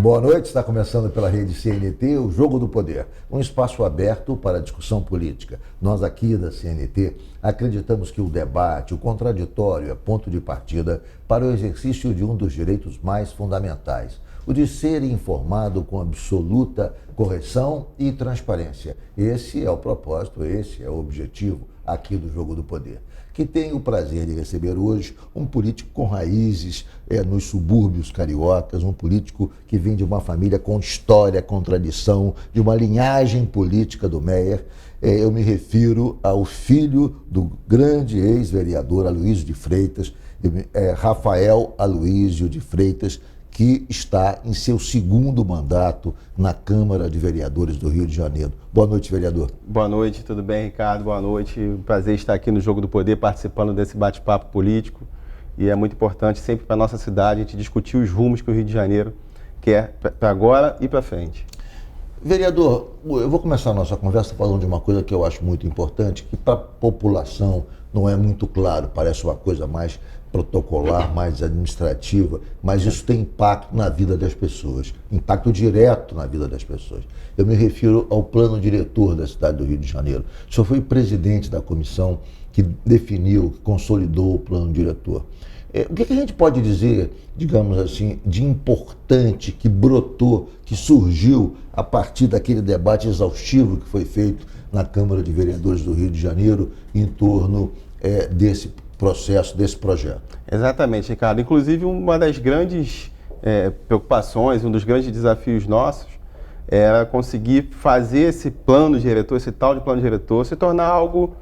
Boa noite, está começando pela rede CNT, o Jogo do Poder, um espaço aberto para a discussão política. Nós aqui da CNT acreditamos que o debate, o contraditório é ponto de partida para o exercício de um dos direitos mais fundamentais, o de ser informado com absoluta correção e transparência. Esse é o propósito, esse é o objetivo aqui do Jogo do Poder, que tenho o prazer de receber hoje um político com raízes nos subúrbios cariocas, um político que vem de uma família com história, com tradição, de uma linhagem política do Meier. Eu me refiro ao filho do grande ex-vereador Aloísio de Freitas, Rafael Aloísio de Freitas, que está em seu segundo mandato na Câmara de Vereadores do Rio de Janeiro. Boa noite, vereador. Boa noite, tudo bem, Ricardo? Boa noite. Prazer estar aqui no Jogo do Poder, participando desse bate-papo político. E é muito importante sempre para a nossa cidade a gente discutir os rumos que o Rio de Janeiro quer para agora e para frente. Vereador, eu vou começar a nossa conversa falando de uma coisa que eu acho muito importante, que para a população não é muito claro, parece uma coisa mais protocolar, mais administrativa, mas isso tem impacto na vida das pessoas, impacto direto na vida das pessoas. Eu me refiro ao plano diretor da cidade do Rio de Janeiro. O senhor foi presidente da comissão que definiu, que consolidou o plano diretor. O que a gente pode dizer, digamos assim, de importante que brotou, que surgiu a partir daquele debate exaustivo que foi feito na Câmara de Vereadores do Rio de Janeiro em torno desse processo, desse projeto? Exatamente, Ricardo. Inclusive, uma das grandes preocupações, um dos grandes desafios nossos era conseguir fazer esse plano diretor, esse tal de plano diretor, se tornar algo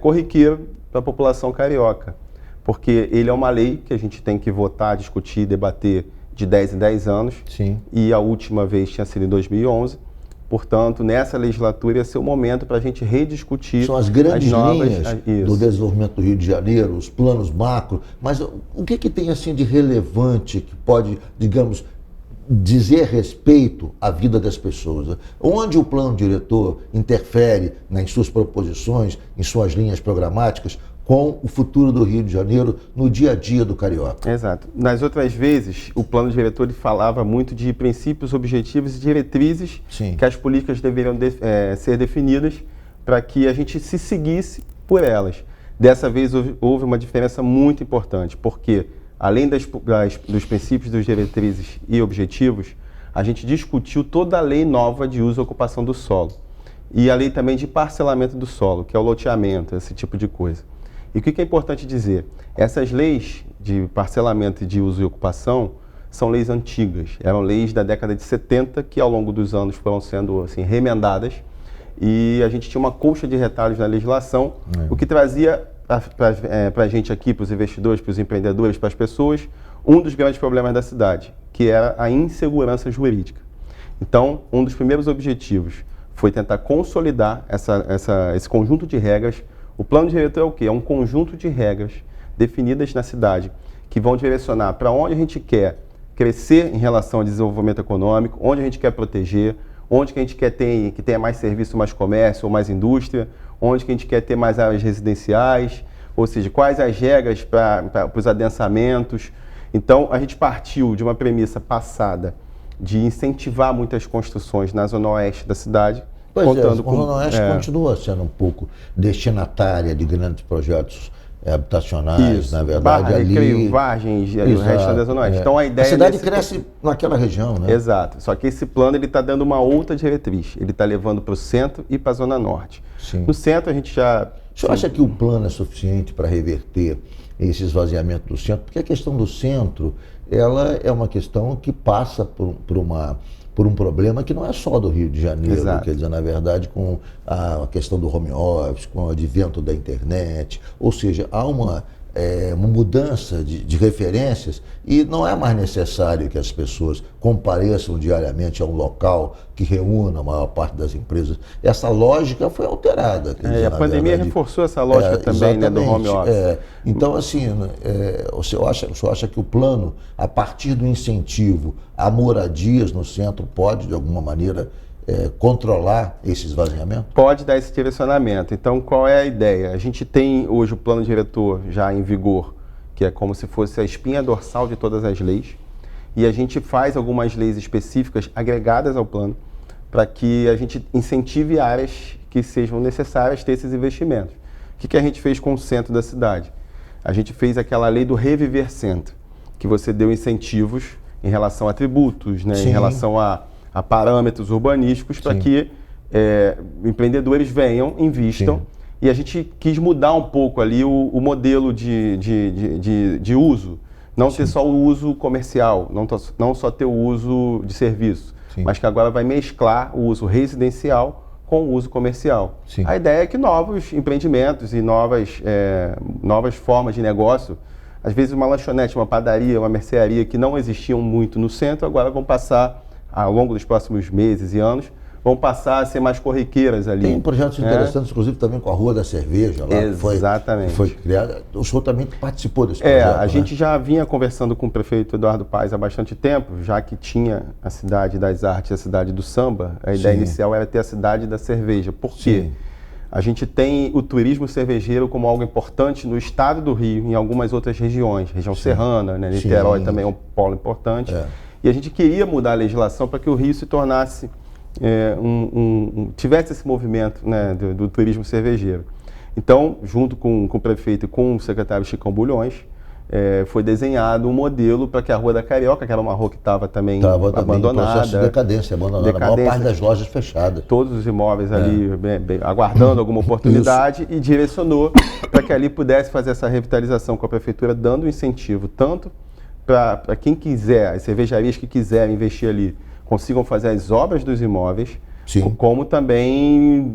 corriqueiro para a população carioca. Porque ele é uma lei que a gente tem que votar, discutir, debater de 10 em 10 anos. Sim. E a última vez tinha sido em 2011. Portanto, nessa legislatura ia ser o momento para a gente rediscutir. São as grandes linhas do desenvolvimento do Rio de Janeiro, os planos macro, mas o que tem assim de relevante que pode, digamos, dizer respeito à vida das pessoas? Onde o plano diretor interfere nas suas proposições, em suas linhas programáticas, com o futuro do Rio de Janeiro no dia a dia do carioca? Exato. Nas outras vezes, o plano diretor ele falava muito de princípios, objetivos e diretrizes. Sim. Que as políticas deveriam ser definidas para que a gente se seguisse por elas. Dessa vez houve uma diferença muito importante, porque além dos princípios, dos diretrizes e objetivos, a gente discutiu toda a lei nova de uso e ocupação do solo. E a lei também de parcelamento do solo, que é o loteamento, esse tipo de coisa. E o que é importante dizer? Essas leis de parcelamento e de uso e ocupação são leis antigas. Eram leis da década de 70 que ao longo dos anos foram sendo assim, remendadas. E a gente tinha uma colcha de retalhos na legislação, o que trazia para a gente aqui, para os investidores, para os empreendedores, para as pessoas, um dos grandes problemas da cidade, que era a insegurança jurídica. Então, um dos primeiros objetivos foi tentar consolidar esse conjunto de regras. O plano diretor é o quê? É um conjunto de regras definidas na cidade que vão direcionar para onde a gente quer crescer em relação ao desenvolvimento econômico, onde a gente quer proteger, onde que a gente quer que tenha mais serviço, mais comércio ou mais indústria, onde que a gente quer ter mais áreas residenciais, ou seja, quais as regras para os adensamentos. Então, a gente partiu de uma premissa passada de incentivar muitas construções na zona oeste da cidade. Pois a Zona Oeste continua sendo um pouco destinatária de grandes projetos habitacionais, na verdade. Recreio, Vargem e o resto da Zona Oeste. Então, a ideia cidade cresce naquela região, né? Exato. Só que esse plano está dando uma outra diretriz. Ele está levando para o centro e para a Zona Norte. Sim. No centro, a gente já... O senhor acha que o plano é suficiente para reverter esse esvaziamento do centro? Porque a questão do centro, ela é uma questão que passa por um problema que não é só do Rio de Janeiro. Exato. Quer dizer, na verdade, com a questão do home office, com o advento da internet, ou seja, há uma mudança de referências e não é mais necessário que as pessoas compareçam diariamente a um local que reúna a maior parte das empresas. Essa lógica foi alterada. A pandemia reforçou essa lógica também, né, do home office. Então, assim, o senhor acha que o plano, a partir do incentivo a moradias no centro, pode, de alguma maneira, controlar esse esvaziamento? Pode dar esse direcionamento. Então, qual é a ideia? A gente tem hoje o plano diretor já em vigor, que é como se fosse a espinha dorsal de todas as leis. e a gente faz algumas leis específicas agregadas ao plano para que a gente incentive áreas que sejam necessárias ter esses investimentos. O que a gente fez com o centro da cidade? A gente fez aquela lei do Reviver Centro, que você deu incentivos em relação a tributos, né, em relação a parâmetros urbanísticos para que empreendedores venham, invistam. E a gente quis mudar um pouco ali o modelo de uso. Não ter só o uso comercial, não só ter o uso de serviço, mas que agora vai mesclar o uso residencial com o uso comercial. A ideia é que novos empreendimentos e novas formas de negócio, às vezes uma lanchonete, uma padaria, uma mercearia que não existiam muito no centro, agora vão passar, ao longo dos próximos meses e anos, vão passar a ser mais corriqueiras ali. Tem projetos interessantes, inclusive também com a Rua da Cerveja, lá, exatamente, que foi criada. O senhor também participou desse projeto, a gente já vinha conversando com o prefeito Eduardo Paes há bastante tempo, já que tinha a cidade das artes, a cidade do samba. A ideia inicial era ter a cidade da cerveja. Por quê? A gente tem o turismo cervejeiro como algo importante no estado do Rio e em algumas outras regiões. Região serrana, né? Niterói também é um polo importante. E a gente queria mudar a legislação para que o Rio se tornasse... tivesse esse movimento, né, do turismo cervejeiro. Então, junto com o prefeito e com o secretário Chicão Bulhões, foi desenhado um modelo para que a Rua da Carioca, que era uma rua que estava também abandonada, em processo de decadência, abandonada, a maior parte das lojas fechadas. Todos os imóveis ali aguardando alguma oportunidade e direcionou para que ali pudesse fazer essa revitalização com a prefeitura, dando incentivo tanto para quem quiser, as cervejarias que quiserem investir ali, consigam fazer as obras dos imóveis, como também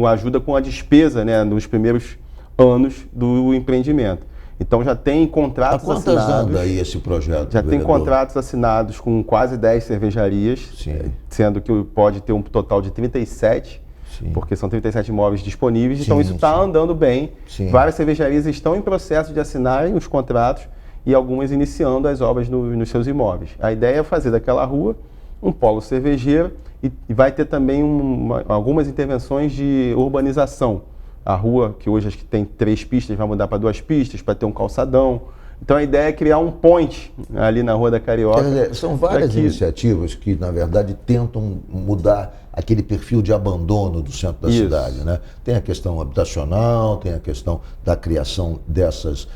ajuda com a despesa, né, nos primeiros anos do empreendimento. Então já tem contratos assinados. Há quantas anda aí esse projeto? Já tem contratos assinados com quase 10 cervejarias, sendo que pode ter um total de 37, porque são 37 imóveis disponíveis, então isso está andando bem. Várias cervejarias estão em processo de assinarem os contratos e algumas iniciando as obras nos seus imóveis. A ideia é fazer daquela rua um polo cervejeiro e vai ter também algumas intervenções de urbanização. A rua, que hoje acho que tem 3 pistas, vai mudar para 2 pistas, para ter um calçadão. Então a ideia é criar um point ali na Rua da Carioca. Quer dizer, são várias iniciativas que, na verdade, tentam mudar aquele perfil de abandono do centro da cidade, né? Tem a questão habitacional, tem a questão da criação dessas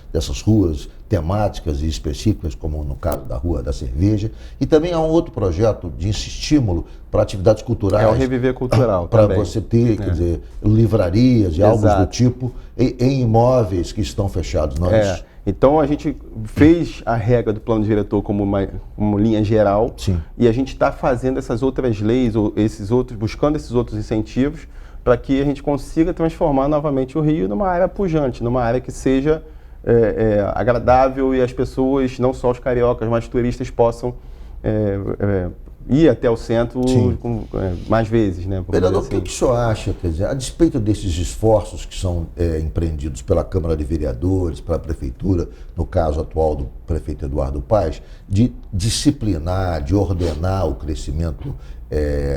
ruas temáticas e específicas, como no caso da Rua da Cerveja, e também há um outro projeto de estímulo para atividades culturais. É o Reviver Cultural para você ter, quer dizer, livrarias e algo do tipo em imóveis que estão fechados. Então a gente fez a regra do plano diretor como linha geral e a gente está fazendo essas outras leis, ou buscando esses outros incentivos para que a gente consiga transformar novamente o Rio numa área pujante, numa área que seja agradável e as pessoas, não só os cariocas, mas turistas possam ir até o centro mais vezes, né? Vereador, o que o senhor acha, quer dizer, a despeito desses esforços que são empreendidos pela Câmara de Vereadores, pela Prefeitura, no caso atual do prefeito Eduardo Paes, de disciplinar, de ordenar o crescimento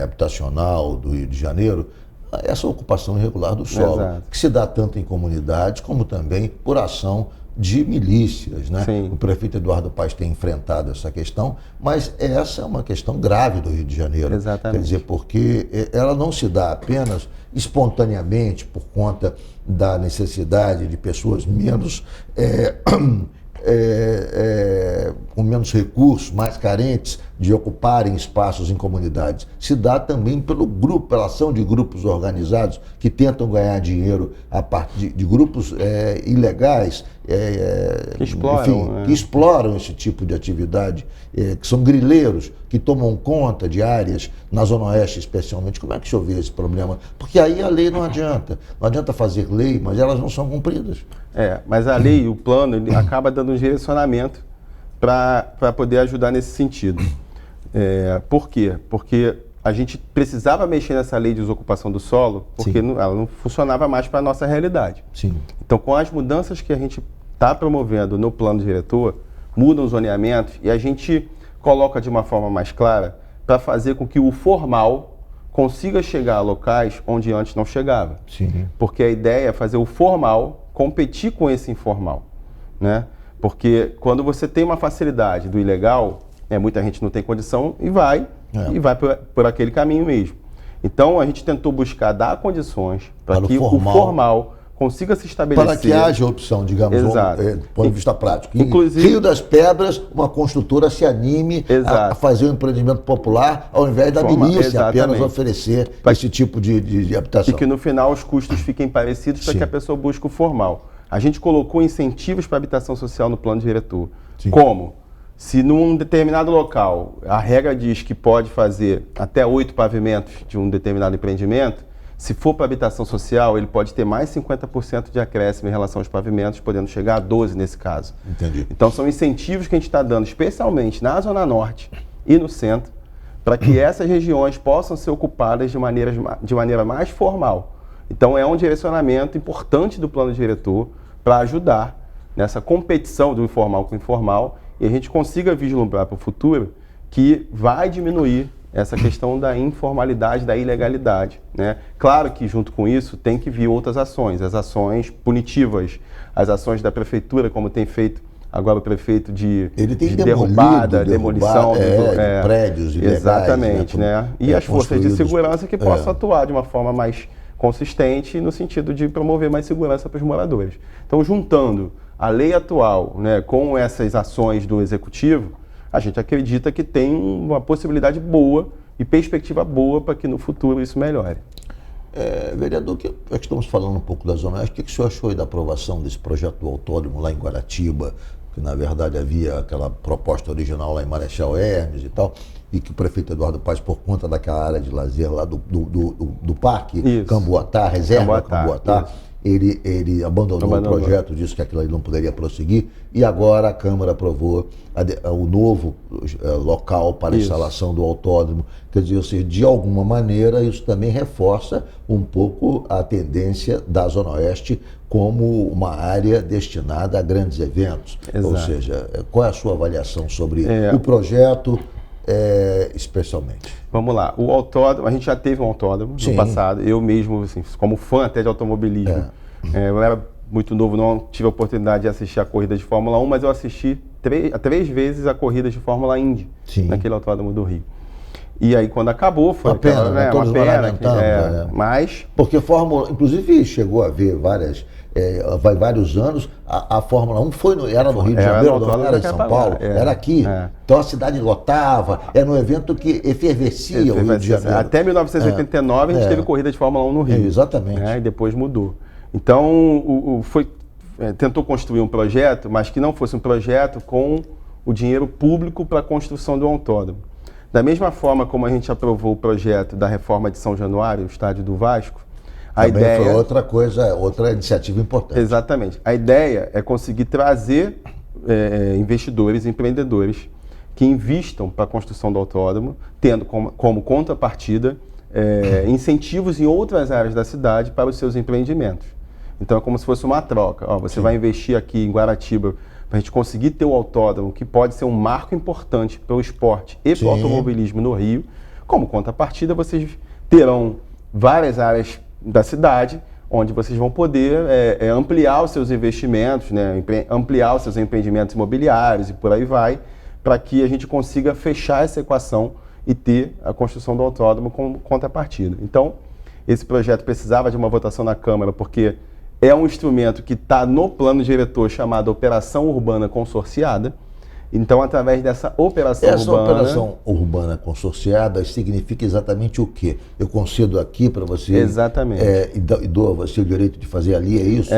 habitacional do Rio de Janeiro, essa ocupação irregular do solo, que se dá tanto em comunidades como também por ação de milícias, né? O prefeito Eduardo Paes tem enfrentado essa questão, mas essa é uma questão grave do Rio de Janeiro. Quer dizer, porque ela não se dá apenas espontaneamente por conta da necessidade de pessoas menos com menos recursos, mais carentes, de ocuparem espaços em comunidades. Se dá também pela ação de grupos organizados que tentam ganhar dinheiro a partir de grupos ilegais, que exploram esse tipo de atividade, que são grileiros, que tomam conta de áreas, na Zona Oeste especialmente. Como é que o senhor vê esse problema? Porque aí a lei não adianta. Não adianta fazer lei, mas elas não são cumpridas. Mas a lei, o plano, ele acaba dando um direcionamento para poder ajudar nesse sentido. Por quê? Porque a gente precisava mexer nessa lei de desocupação do solo, porque ela não funcionava mais para a nossa realidade. Então, com as mudanças que a gente está promovendo no plano diretor, mudam os zoneamentos e a gente coloca de uma forma mais clara para fazer com que o formal consiga chegar a locais onde antes não chegava. Porque a ideia é fazer o formal competir com esse informal, né? Porque quando você tem uma facilidade do ilegal, Muita gente não tem condição e vai por aquele caminho mesmo. Então, a gente tentou buscar dar condições para que o formal consiga se estabelecer. Para que haja opção, digamos, do ponto de vista prático. Inclusive, Rio das Pedras, uma construtora se anime a fazer um empreendimento popular, ao invés da milícia apenas oferecer esse tipo de habitação. E que no final os custos fiquem parecidos para que a pessoa busque o formal. A gente colocou incentivos para habitação social no plano diretor. Sim. Como? Se num determinado local a regra diz que pode fazer até 8 pavimentos de um determinado empreendimento, se for para habitação social, ele pode ter mais 50% de acréscimo em relação aos pavimentos, podendo chegar a 12 nesse caso. Entendi. Então são incentivos que a gente está dando, especialmente na Zona Norte e no Centro, para que essas regiões possam ser ocupadas de maneira mais formal. Então é um direcionamento importante do plano diretor para ajudar nessa competição do informal com o informal e a gente consiga vislumbrar para o futuro que vai diminuir essa questão da informalidade, da ilegalidade, né? Claro que junto com isso tem que vir outras ações, as ações punitivas, as ações da prefeitura, como tem feito agora o prefeito de derrubada, demolição de prédios ilegais. Exatamente, né? E as forças de segurança que possam atuar de uma forma mais consistente no sentido de promover mais segurança para os moradores. Então, juntando a lei atual, né, com essas ações do executivo, a gente acredita que tem uma possibilidade boa e perspectiva boa para que no futuro isso melhore. Vereador, já que estamos falando um pouco da Zona Oeste, o que o senhor achou da aprovação desse projeto do autódromo lá em Guaratiba, que na verdade havia aquela proposta original lá em Marechal Hermes e tal, e que o prefeito Eduardo Paes, por conta daquela área de lazer lá do parque, Camboatá, reserva Camboatá, ele abandonou o projeto, disse que aquilo ali não poderia prosseguir, e agora a Câmara aprovou o novo local para a instalação do autódromo. Quer dizer, ou seja, de alguma maneira isso também reforça um pouco a tendência da Zona Oeste como uma área destinada a grandes eventos. Exato. Ou seja, qual é a sua avaliação sobre o projeto, especialmente? Vamos lá, o autódromo, a gente já teve um autódromo no passado, eu mesmo, assim, como fã até de automobilismo, eu era muito novo, não tive a oportunidade de assistir a corrida de Fórmula 1, mas eu assisti três vezes a corrida de Fórmula Indy, naquele autódromo do Rio. E aí quando acabou, foi uma pena, né? Uma pena, mas... Porque Fórmula, inclusive chegou a ver vários anos, a Fórmula 1 era no Rio de Janeiro, não era em São Paulo, era aqui. Então a cidade lotava, era um evento que efervescia o Rio de Janeiro. Até 1989 a gente teve corrida de Fórmula 1 no Rio. Exatamente. E depois mudou. Então tentou construir um projeto, mas que não fosse um projeto com o dinheiro público para a construção do autódromo. Da mesma forma como a gente aprovou o projeto da reforma de São Januário, o estádio do Vasco, a ideia foi outra iniciativa importante. Exatamente. A ideia é conseguir trazer investidores, empreendedores que invistam para a construção do autódromo, tendo como contrapartida incentivos em outras áreas da cidade para os seus empreendimentos. Então é como se fosse uma troca. Você vai investir aqui em Guaratiba para a gente conseguir ter o autódromo, que pode ser um marco importante para o esporte e para o automobilismo no Rio. Como contrapartida, vocês terão várias áreas da cidade onde vocês vão poder ampliar os seus investimentos, né, ampliar os seus empreendimentos imobiliários e por aí vai, para que a gente consiga fechar essa equação e ter a construção do autódromo como contrapartida. Então, esse projeto precisava de uma votação na Câmara, porque é um instrumento que está no plano diretor chamado Operação Urbana Consorciada. Então, através dessa operação urbana consorciada significa exatamente o quê? Eu concedo aqui para você... Exatamente. E dou a você o direito de fazer ali, é isso?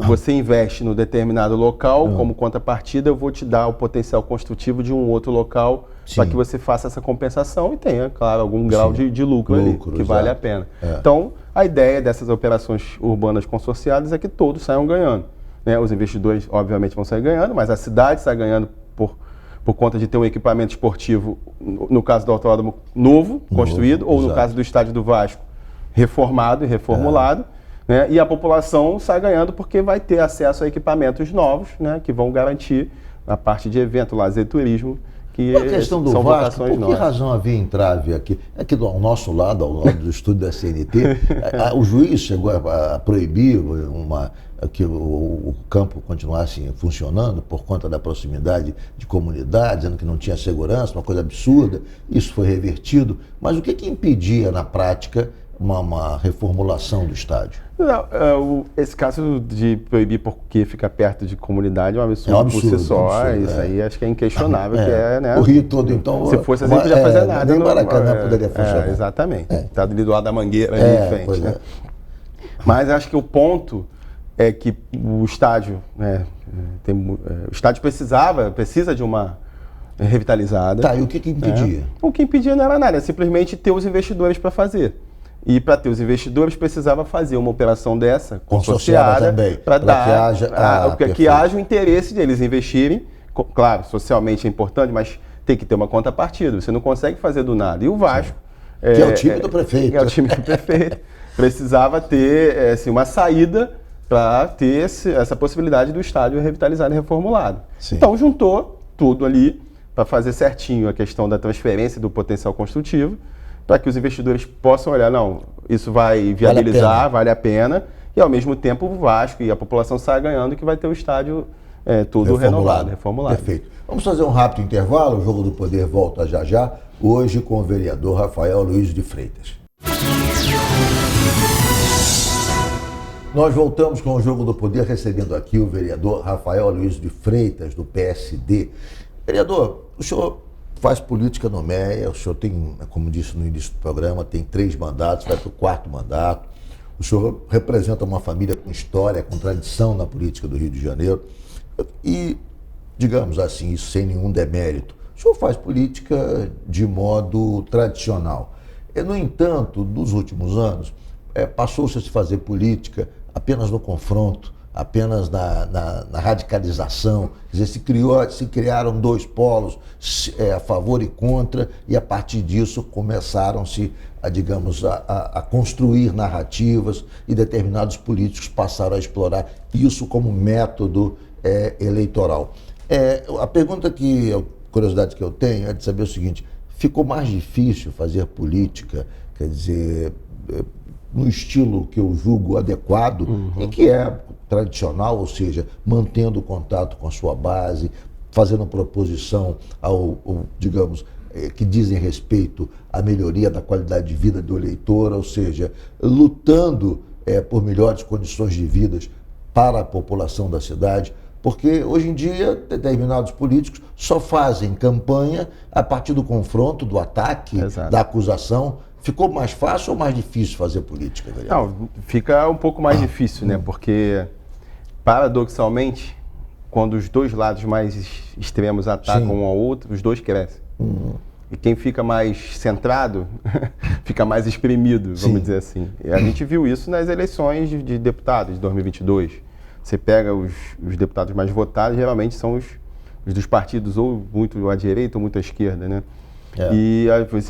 Você investe no determinado local, como contrapartida eu vou te dar o potencial construtivo de um outro local para que você faça essa compensação e tenha, claro, algum grau de lucro ali, que vale a pena. Então, a ideia dessas operações urbanas consorciadas é que todos saiam ganhando. Os investidores, obviamente, vão sair ganhando, mas a cidade sai ganhando por conta de ter um equipamento esportivo, no caso do autódromo novo, construído, ou no caso do estádio do Vasco, reformado e reformulado. E a população sai ganhando porque vai ter acesso a equipamentos novos, que vão garantir a parte de evento, lazer, turismo, que a questão do são Vasco, votações por que nossas. razão havia entrave aqui? É que ao nosso lado, ao lado do estúdio da CNT, o juiz chegou a proibir que o campo continuasse funcionando por conta da proximidade de comunidades, dizendo que não tinha segurança, uma coisa absurda. Isso foi revertido. Mas o que impedia, na prática, uma reformulação do estádio? Não, esse caso de proibir porque fica perto de comunidade é um absurdo, por si só. Isso aí acho que é inquestionável. Que né? O Rio todo, então... Se fosse assim, não podia fazer nada. Nem Maracanã poderia funcionar. Exatamente. Está ali do lado da Mangueira, ali em frente. Né? Mas acho que o ponto é que o estádio, o estádio precisa de uma revitalizada. Tá, e o que impedia? O que impedia não era nada, é simplesmente ter os investidores para fazer. E para ter os investidores precisava fazer uma operação dessa, consorciada, para dar que haja o interesse deles investirem. Claro, socialmente é importante, mas tem que ter uma contrapartida. Você não consegue fazer do nada. E o Vasco... Que é o time do prefeito. É o time do prefeito. Precisava ter uma saída para ter essa possibilidade do estádio revitalizado e reformulado. Sim. Então juntou tudo ali para fazer certinho a questão da transferência do potencial construtivo, para que os investidores possam olhar, não, isso vai viabilizar, vale a pena, e ao mesmo tempo o Vasco e a população saem ganhando, que vai ter o estádio todo renovado, reformulado. Perfeito. Vamos fazer um rápido intervalo, o Jogo do Poder volta já, hoje com o vereador Rafael Luiz de Freitas. Nós voltamos com o Jogo do Poder, recebendo aqui o vereador Rafael Luiz de Freitas, do PSD. Vereador, o senhor faz política no MEA, o senhor tem, como disse no início do programa, tem 3 mandatos, vai para o 4º mandato. O senhor representa uma família com história, com tradição na política do Rio de Janeiro. E, digamos assim, isso sem nenhum demérito, o senhor faz política de modo tradicional. No entanto, nos últimos anos, passou-se a se fazer política apenas no confronto, apenas na radicalização. Quer dizer, se criaram 2 polos, a favor e contra, e a partir disso começaram-se a construir narrativas, e determinados políticos passaram a explorar isso como método eleitoral. A curiosidade que eu tenho é de saber o seguinte: ficou mais difícil fazer política, quer dizer, no estilo que eu julgo adequado, e que é tradicional, ou seja, mantendo contato com a sua base, fazendo proposição digamos, que dizem respeito à melhoria da qualidade de vida do eleitor, ou seja, lutando por melhores condições de vida para a população da cidade, porque hoje em dia determinados políticos só fazem campanha a partir do confronto, do ataque, da acusação. Ficou mais fácil ou mais difícil fazer política, vereador? Não, fica um pouco mais difícil, né? Porque, paradoxalmente, quando os 2 lados mais extremos atacam um ao outro, os 2 crescem. E quem fica mais centrado fica mais exprimido, vamos dizer assim. E a gente viu isso nas eleições de deputados de 2022. Você pega os deputados mais votados, geralmente são os dos partidos ou muito à direita ou muito à esquerda, né? E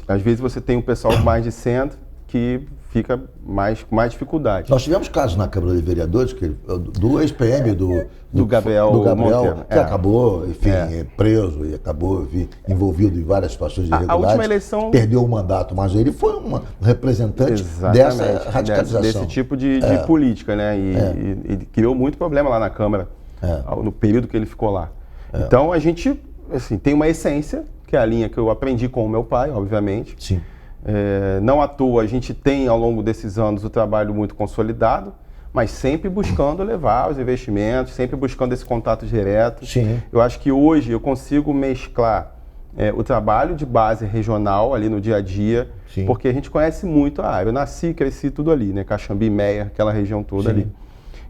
às vezes você tem um pessoal mais de centro que fica com mais dificuldade. Nós tivemos casos na Câmara de Vereadores do ex-PM do Gabriel Monteiro, que acabou, enfim, preso e acabou envolvido em várias situações irregulares. A última eleição perdeu o mandato, mas ele foi um representante dessa radicalização. Desse tipo de política, né? E criou muito problema lá na Câmara, no período que ele ficou lá. Então a gente tem uma essência, que é a linha que eu aprendi com o meu pai, obviamente. Sim. Não à toa, a gente tem, ao longo desses anos, o trabalho muito consolidado, mas sempre buscando levar os investimentos, sempre buscando esse contato direto. Sim. Eu acho que hoje eu consigo mesclar o trabalho de base regional ali no dia a dia, porque a gente conhece muito a área. Eu nasci, cresci tudo ali, né? Caxambi, Meia, aquela região toda ali.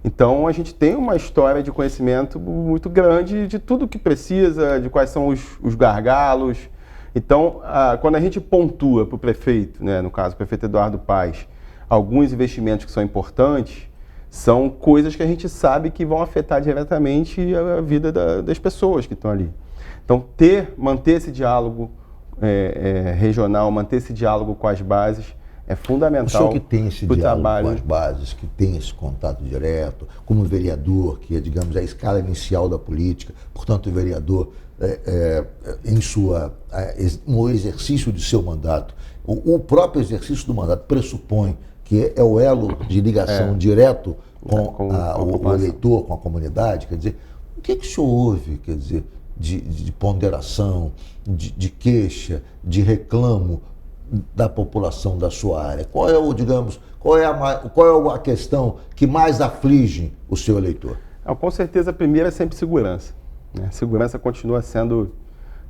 Então, a gente tem uma história de conhecimento muito grande de tudo que precisa, de quais são os gargalos. Então, quando a gente pontua para o prefeito, né, no caso o prefeito Eduardo Paes, alguns investimentos que são importantes, são coisas que a gente sabe que vão afetar diretamente a vida das pessoas que estão ali. Então, manter esse diálogo regional, manter esse diálogo com as bases, é fundamental. O senhor que tem esse diálogo com as bases, que tem esse contato direto, como vereador, que é, digamos, a escala inicial da política, portanto, o vereador no exercício de seu mandato, o próprio exercício do mandato pressupõe que é o elo de ligação direto com o eleitor, com a comunidade, quer dizer, o que o senhor ouve, quer dizer, de ponderação, de queixa, de reclamo da população da sua área? Qual é digamos, qual é a questão que mais aflige o seu eleitor? Com certeza, a primeira é sempre segurança. Né? Segurança continua sendo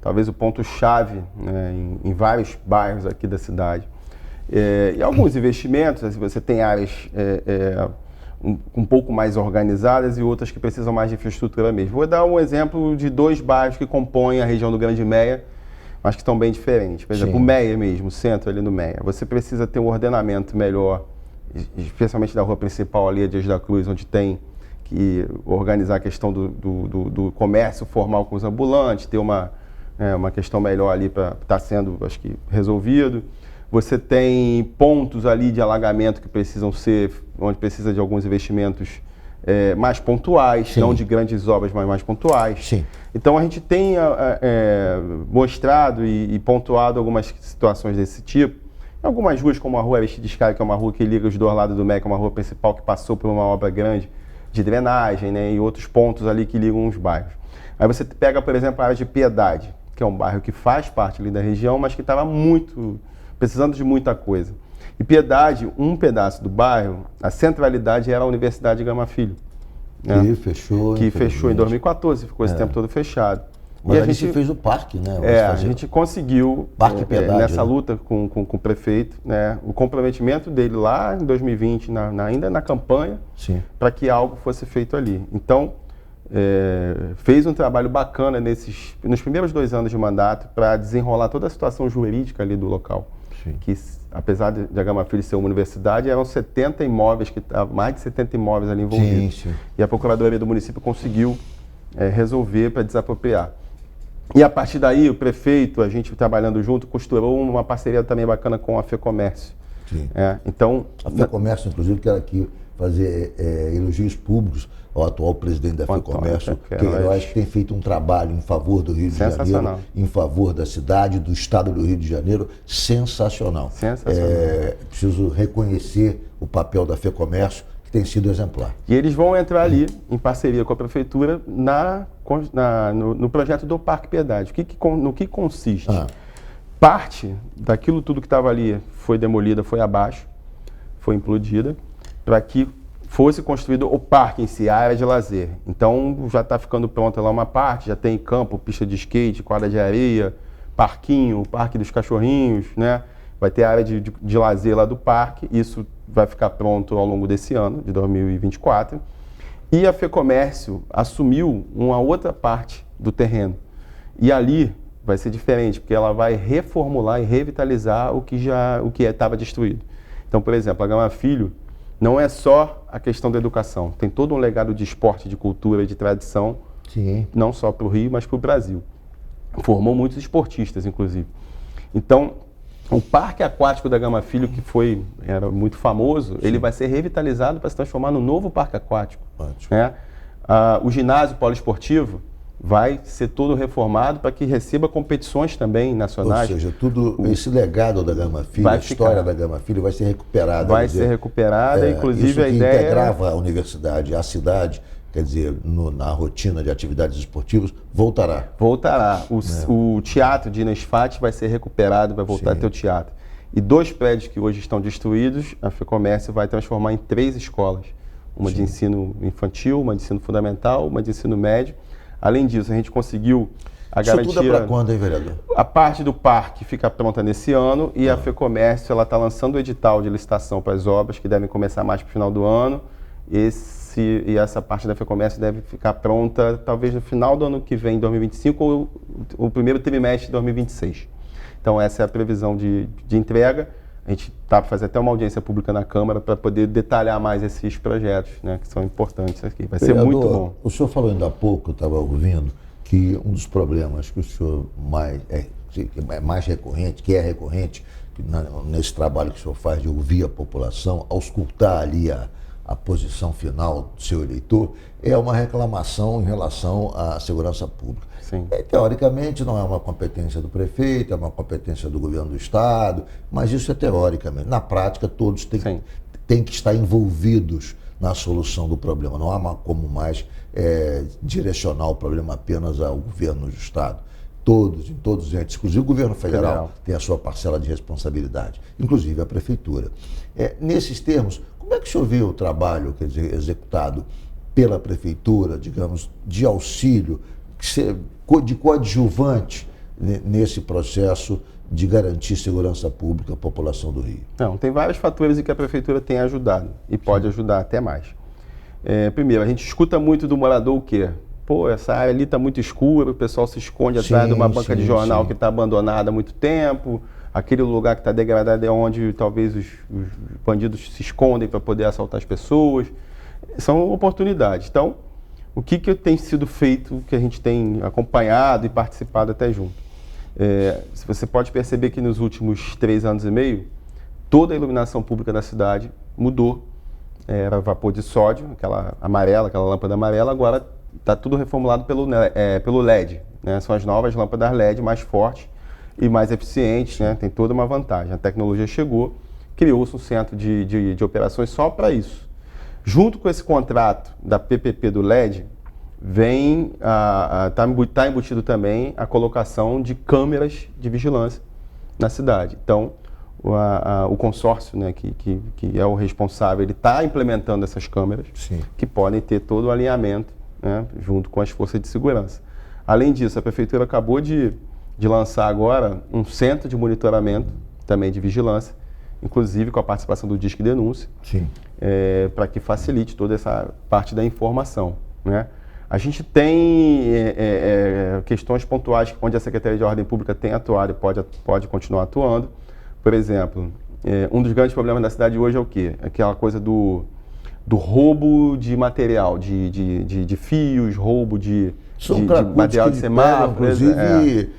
talvez o ponto-chave, né, em vários bairros aqui da cidade. E alguns investimentos, você tem áreas um pouco mais organizadas e outras que precisam mais de infraestrutura mesmo. Vou dar um exemplo de 2 bairros que compõem a região do Grande Meia, mas que estão bem diferentes. Por exemplo, o Meia mesmo, o centro ali no Meia. Você precisa ter um ordenamento melhor, especialmente da rua principal ali, a Dias da Cruz, onde tem que organizar a questão do comércio formal com os ambulantes, ter uma questão melhor ali para estar sendo, acho que, resolvido. Você tem pontos ali de alagamento que precisam ser, onde precisa de alguns investimentos mais pontuais, não de grandes obras, mas mais pontuais. Sim. Então a gente tem mostrado e pontuado algumas situações desse tipo. Algumas ruas, como a Rua Aristides Caio, que é uma rua que liga os 2 lados do MEC, é uma rua principal que passou por uma obra grande de drenagem, né, e outros pontos ali que ligam os bairros. Aí você pega, por exemplo, a área de Piedade, que é um bairro que faz parte ali da região, mas que estava precisando de muita coisa. E Piedade, um pedaço do bairro, a centralidade era a Universidade Gama Filho. Né? Que fechou em 2014, ficou esse tempo todo fechado. Mas a gente fez o parque, né? A gente conseguiu, Parque Piedade, nessa luta com o prefeito, né, o comprometimento dele lá em 2020, ainda na campanha, para que algo fosse feito ali. Então, fez um trabalho bacana nos primeiros 2 anos de mandato para desenrolar toda a situação jurídica ali do local. Que, apesar de a Gama Filho ser uma universidade, eram 70 imóveis, mais de 70 imóveis ali envolvidos. E a Procuradoria do município conseguiu resolver para desapropriar. E a partir daí, o prefeito, a gente trabalhando junto, costurou uma parceria também bacana com a FEComércio. Então, a FEComércio, inclusive, quero aqui fazer elogios públicos ao atual presidente da FEComércio, que eu acho que tem feito um trabalho em favor do Rio de Janeiro, em favor da cidade, do estado do Rio de Janeiro, sensacional. Preciso reconhecer o papel da FEComércio, que tem sido exemplar. E eles vão entrar ali, em parceria com a prefeitura, no projeto do Parque Piedade. No que consiste? Parte daquilo tudo que estava ali foi demolida, foi abaixo, foi implodida, para que fosse construído o parque em si, a área de lazer. Então já está ficando pronta lá uma parte, já tem campo, pista de skate, quadra de areia, parquinho, parque dos cachorrinhos, né? Vai ter a área de lazer lá do parque, isso vai ficar pronto ao longo desse ano, de 2024. E a FEComércio assumiu uma outra parte do terreno. E ali vai ser diferente, porque ela vai reformular e revitalizar o que estava destruído. Então, por exemplo, a Gama Filho não é só a questão da educação, tem todo um legado de esporte, de cultura, de tradição, não só para o Rio, mas para o Brasil. Formou muitos esportistas, inclusive. Então, o parque aquático da Gama Filho, que era muito famoso, ele vai ser revitalizado para se transformar no novo parque aquático. Né? O ginásio poliesportivo vai ser todo reformado para que receba competições também nacionais. Ou seja, esse legado da Gama Filho, a história da Gama Filho vai ser recuperada. Vai ser recuperada, inclusive isso a ideia... integrava a universidade, a cidade, quer dizer, na rotina de atividades esportivas, voltará. Voltará. O teatro de Inês Fati vai ser recuperado, vai voltar a ter o teatro. E 2 prédios que hoje estão destruídos, a FEComércio vai transformar em 3 escolas. Uma de ensino infantil, uma de ensino fundamental, uma de ensino médio. Além disso, a gente conseguiu a garantia... Isso tudo é para quando, hein, vereador? A parte do parque fica pronta nesse ano e a FEComércio está lançando o edital de licitação para as obras, que devem começar mais para o final do ano. E essa parte da FEComércio deve ficar pronta talvez no final do ano que vem, 2025, ou o primeiro trimestre de 2026. Então essa é a previsão de entrega. A gente está para fazer até uma audiência pública na Câmara para poder detalhar mais esses projetos, né, que são importantes aqui. Vai ser muito bom. O senhor falou ainda há pouco, eu estava ouvindo, que um dos problemas que o senhor mais recorrente, nesse trabalho que o senhor faz de ouvir a população, auscultar ali a posição final do seu eleitor, é uma reclamação em relação à segurança pública. Sim. Teoricamente não é uma competência do prefeito, é uma competência do governo do estado, mas isso é teoricamente. Na prática, todos têm que estar envolvidos na solução do problema. Não há como mais direcionar o problema apenas ao governo do estado. Em todos os entes, inclusive o governo federal tem a sua parcela de responsabilidade, inclusive a prefeitura. Nesses termos, como é que o senhor vê o trabalho, quer dizer, executado pela prefeitura, digamos, de auxílio, de coadjuvante nesse processo de garantir segurança pública à população do Rio? Não, tem vários fatores em que a prefeitura tem ajudado e pode ajudar até mais. Primeiro, a gente escuta muito do morador o quê? Pô, essa área ali está muito escura, o pessoal se esconde atrás de uma banca de jornal que está abandonada há muito tempo, aquele lugar que está degradado é onde talvez os bandidos se escondem para poder assaltar as pessoas. São oportunidades. Então, o que tem sido feito, que a gente tem acompanhado e participado até junto? Você pode perceber que nos últimos 3 anos e meio, toda a iluminação pública da cidade mudou. Era vapor de sódio, aquela lâmpada amarela, agora está tudo reformulado pelo LED. Né? São as novas lâmpadas LED mais fortes e mais eficientes, né? Tem toda uma vantagem. A tecnologia chegou, criou-se um centro de operações só para isso. Junto com esse contrato da PPP do LED, está embutido também a colocação de câmeras de vigilância na cidade. Então, o consórcio, né, que é o responsável, ele está implementando essas câmeras, que podem ter todo o alinhamento, né, junto com as forças de segurança. Além disso, a prefeitura acabou de lançar agora um centro de monitoramento também de vigilância, inclusive com a participação do Disque Denúncia, para que facilite toda essa parte da informação, né? A gente tem questões pontuais onde a Secretaria de Ordem Pública tem atuado e pode continuar atuando. Por exemplo, um dos grandes problemas da cidade hoje é o quê? Aquela coisa do roubo de material, de fios, roubo de material de semáforo. Inclusive,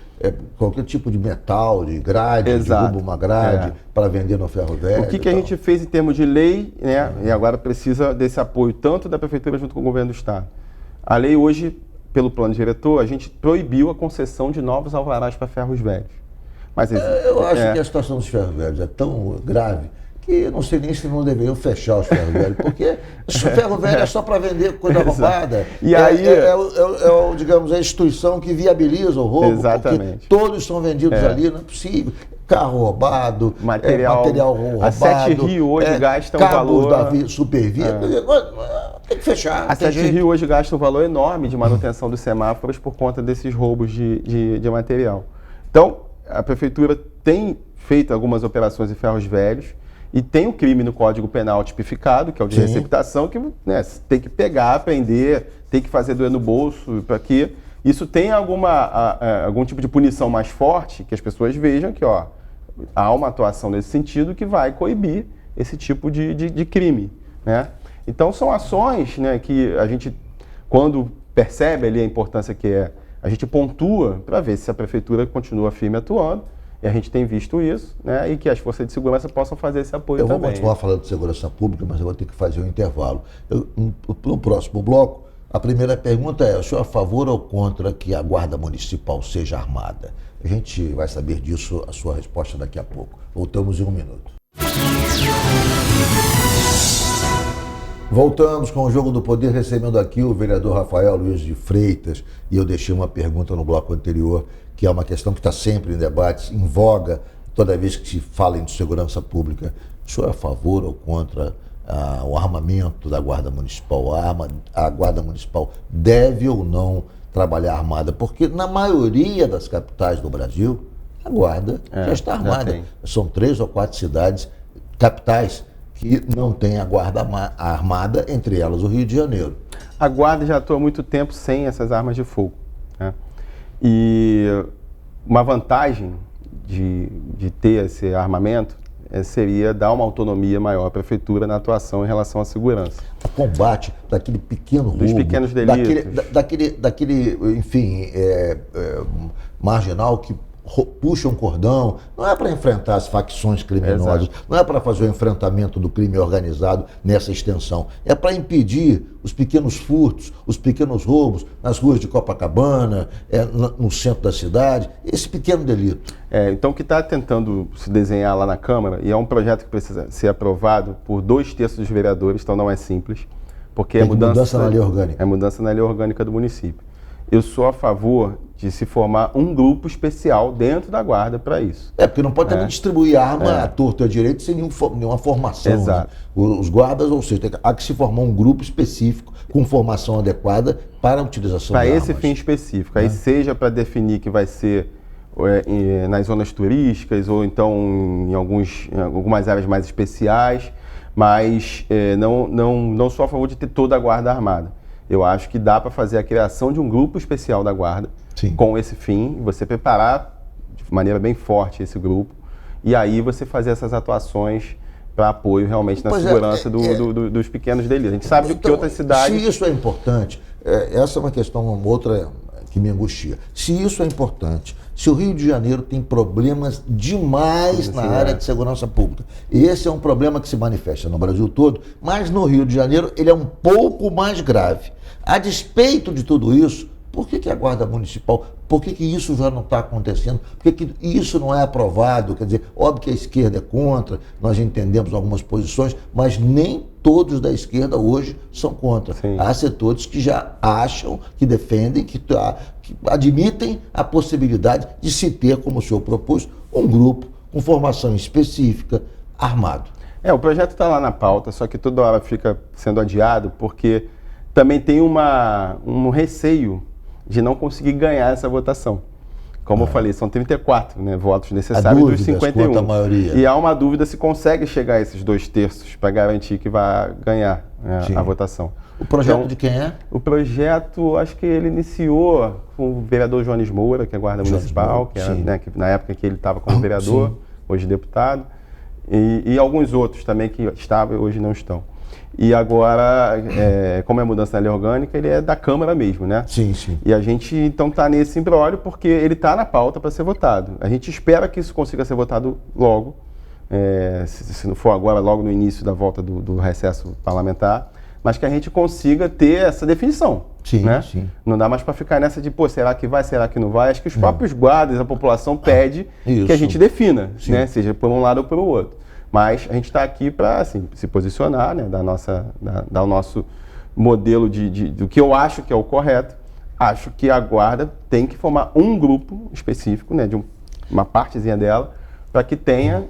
qualquer tipo de metal, de grade, derruba uma grade para vender no ferro velho. O que a gente fez em termos de lei, né? E agora precisa desse apoio tanto da Prefeitura junto com o Governo do Estado. A lei hoje, pelo plano diretor, a gente proibiu a concessão de novos alvarás para ferros velhos. Mas eu acho que a situação dos ferros velhos é tão grave que eu não sei nem se não deveriam fechar os ferros velhos, porque o ferro velho é só para vender coisa roubada. E aí digamos, a instituição que viabiliza o roubo. Exatamente. Porque todos são vendidos ali, não é possível. Carro roubado, material roubado. A Sete Rio hoje gasta um valor... Cabos da Supervia. Tem que fechar. A Sete Rio hoje gasta um valor enorme de manutenção dos semáforos por conta desses roubos de material. Então, a prefeitura tem feito algumas operações em ferros velhos e tem o crime no Código Penal tipificado, que é o de receptação, que, né, tem que pegar, prender, tem que fazer doer no bolso, para que isso tenha algum tipo de punição mais forte, que as pessoas vejam que há uma atuação nesse sentido que vai coibir esse tipo de crime, né? Então são ações, né, que a gente, quando percebe ali a importância que é, a gente pontua para ver se a prefeitura continua firme atuando, e a gente tem visto isso, né, e que as forças de segurança possam fazer esse apoio também. Eu vou continuar falando de segurança pública, mas eu vou ter que fazer um intervalo. No próximo bloco, a primeira pergunta é: o senhor é a favor ou contra que a Guarda Municipal seja armada? A gente vai saber disso, a sua resposta daqui a pouco. Voltamos em 1 minuto. Voltamos com o Jogo do Poder, recebendo aqui o vereador Rafael Luiz de Freitas, e eu deixei uma pergunta no bloco anterior, que é uma questão que está sempre em debates, em voga, toda vez que se fala em segurança pública. O senhor é a favor ou contra o armamento da Guarda Municipal? A Guarda Municipal deve ou não trabalhar armada? Porque na maioria das capitais do Brasil, a Guarda já está armada. São 3 ou 4 cidades, capitais, que não tem a Guarda armada, entre elas o Rio de Janeiro. A Guarda já atua há muito tempo sem essas armas de fogo, né? E uma vantagem de ter esse armamento seria dar uma autonomia maior à prefeitura na atuação em relação à segurança. O combate daquele pequeno roubo, dos pequenos delitos, daquele enfim, marginal que puxa um cordão, não é para enfrentar as facções criminosas, não é para fazer o enfrentamento do crime organizado nessa extensão, é para impedir os pequenos furtos, os pequenos roubos nas ruas de Copacabana, no centro da cidade, esse pequeno delito. Então o que está tentando se desenhar lá na Câmara, e é um projeto que precisa ser aprovado por 2/3 dos vereadores, então não é simples, porque é mudança na lei orgânica. É mudança na lei orgânica do município. Eu sou a favor de se formar um grupo especial dentro da Guarda para isso. Porque não pode também distribuir arma à torta e à direita sem nenhuma formação. Exato. Né? Os guardas, ou seja, há que se formar um grupo específico com formação adequada para a utilização de armas. Para esse fim específico. Aí seja para definir que vai ser nas zonas turísticas ou então em algumas áreas mais especiais, mas não sou a favor de ter toda a Guarda armada. Eu acho que dá para fazer a criação de um grupo especial da Guarda com esse fim, você preparar de maneira bem forte esse grupo e aí você fazer essas atuações para apoio realmente na segurança dos pequenos delitos. A gente sabe que outras cidades... Se isso é importante, essa é uma questão, outra que me angustia. Se isso é importante, se o Rio de Janeiro tem problemas demais na área de segurança pública, e esse é um problema que se manifesta no Brasil todo, mas no Rio de Janeiro ele é um pouco mais grave. A despeito de tudo isso, por que a Guarda Municipal, por que isso já não está acontecendo? Por que isso não é aprovado? Quer dizer, óbvio que a esquerda é contra, nós entendemos algumas posições, mas nem todos da esquerda hoje são contra. Sim. Há setores que já acham, que defendem, que admitem a possibilidade de se ter, como o senhor propôs, um grupo com formação específica, armado. O projeto está lá na pauta, só que toda hora fica sendo adiado, porque também tem um receio de não conseguir ganhar essa votação. Como eu falei, são 34 votos necessários dos 51. A maioria. E há uma dúvida se consegue chegar a esses 2/3 para garantir que vai ganhar a votação. O projeto de quem é? O projeto, acho que ele iniciou com o vereador Jones Moura, que é guarda municipal, que era, que na época que ele estava como vereador, hoje deputado, e alguns outros também que estavam e hoje não estão. E agora, como é mudança na lei orgânica, ele é da Câmara mesmo, né? Sim, sim. E a gente, então, está nesse imbróglio porque ele está na pauta para ser votado. A gente espera que isso consiga ser votado logo, se não for agora, logo no início da volta do recesso parlamentar, mas que a gente consiga ter essa definição. Sim, né? sim. Não dá mais para ficar nessa de, será que vai, será que não vai? Acho que os próprios guardas, a população pede que a gente defina, né? Seja por um lado ou por outro. Mas a gente está aqui para se posicionar, né, dar o nosso modelo do que eu acho que é o correto. Acho que a Guarda tem que formar um grupo específico, né, de uma partezinha dela, para que tenha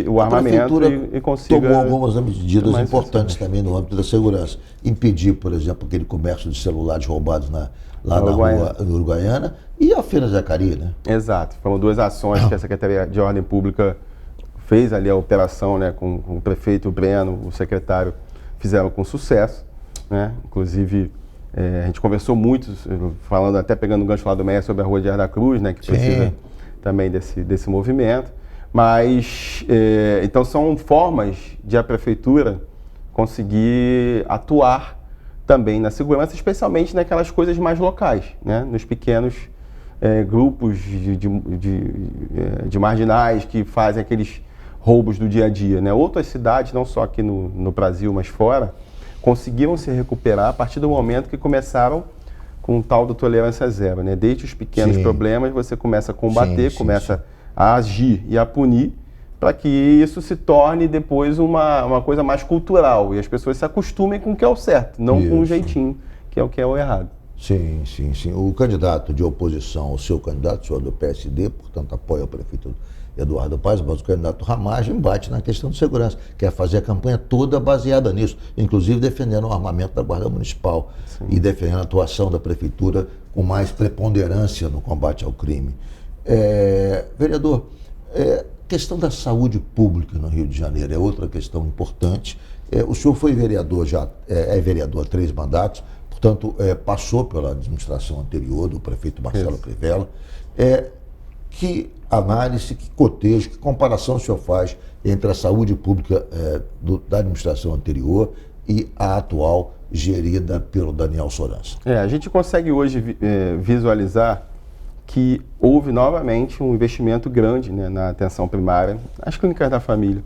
o armamento e consiga... tomou algumas medidas importantes também no âmbito da segurança. Impedir, por exemplo, aquele comércio de celulares roubados lá na rua Uruguaiana e a Feira Jacareí, né? Exato. Foram 2 ações que a Secretaria de Ordem Pública fez ali a operação, né, com o prefeito Breno, o secretário, fizeram com sucesso, né? Inclusive, a gente conversou muito, falando, até pegando o gancho lá do Meia sobre a Rua de Arda Cruz, né, que precisa também desse movimento. Mas, então são formas de a prefeitura conseguir atuar também na segurança, especialmente naquelas coisas mais locais, né, nos pequenos grupos de marginais que fazem aqueles roubos do dia a dia, né? Outras cidades, não só aqui no Brasil, mas fora, conseguiram se recuperar a partir do momento que começaram com o tal do tolerância zero, né? Desde os pequenos problemas, você começa a combater, começa a agir e a punir, para que isso se torne depois uma coisa mais cultural e as pessoas se acostumem com o que é o certo, não com o jeitinho, que é o errado. Sim. O candidato de oposição, o seu candidato, o senhor do PSD, portanto apoia o prefeito Eduardo Paes, mas o candidato Ramagem bate na questão de segurança, quer fazer a campanha toda baseada nisso, inclusive defendendo o armamento da Guarda Municipal e defendendo a atuação da prefeitura com mais preponderância no combate ao crime. Vereador, questão da saúde pública no Rio de Janeiro é outra questão importante. O senhor foi vereador, é vereador há 3 mandatos, portanto, passou pela administração anterior do prefeito Marcelo Crivella. Que análise, que cotejo, que comparação o senhor faz entre a saúde pública da administração anterior e a atual, gerida pelo Daniel Sorança? A gente consegue hoje visualizar que houve novamente um investimento grande, né, na atenção primária, as clínicas da família,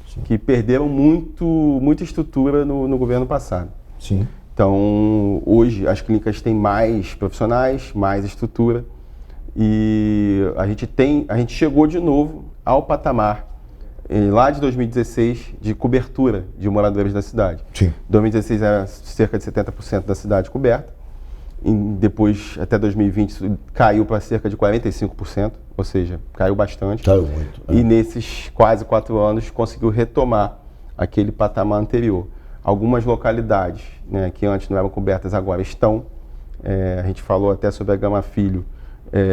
sim, que perderam muita estrutura no governo passado. Sim. Então, hoje as clínicas têm mais profissionais, mais estrutura, e a gente chegou de novo ao patamar lá de 2016 de cobertura de moradores da cidade. Sim. 2016 era cerca de 70% da cidade coberta. Depois, até 2020, isso caiu para cerca de 45%, ou seja, caiu bastante. Caiu muito. E nesses quase 4 anos conseguiu retomar aquele patamar anterior. Algumas localidades, né, que antes não eram cobertas, agora estão. A gente falou até sobre a Gama Filho.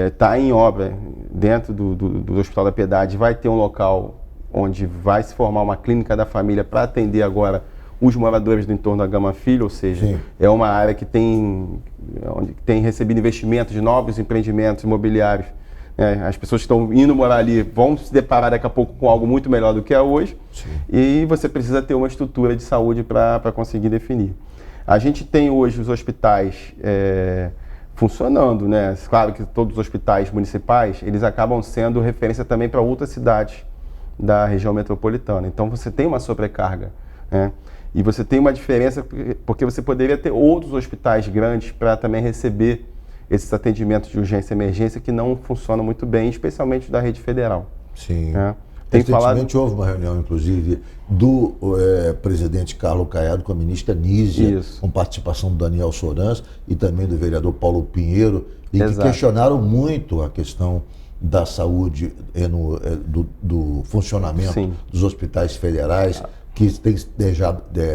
Está em obra dentro do Hospital da Piedade. Vai ter um local onde vai se formar uma clínica da família para atender agora os moradores do entorno da Gama Filho, ou seja, sim, é uma área que onde tem recebido investimentos de novos empreendimentos imobiliários. As pessoas que estão indo morar ali vão se deparar daqui a pouco com algo muito melhor do que é hoje. Sim. E você precisa ter uma estrutura de saúde para conseguir definir. A gente tem hoje os hospitais funcionando, né? Claro que todos os hospitais municipais, eles acabam sendo referência também para outras cidades da região metropolitana. Então você tem uma sobrecarga, né? E você tem uma diferença porque você poderia ter outros hospitais grandes para também receber esses atendimentos de urgência e emergência que não funcionam muito bem, especialmente da rede federal. Sim. Recentemente houve uma reunião, inclusive, do presidente Carlos Caiado com a ministra Nízia, isso, com participação do Daniel Sorans e também do vereador Paulo Pinheiro, e exato, que questionaram muito a questão da saúde do funcionamento, sim, dos hospitais federais, que tem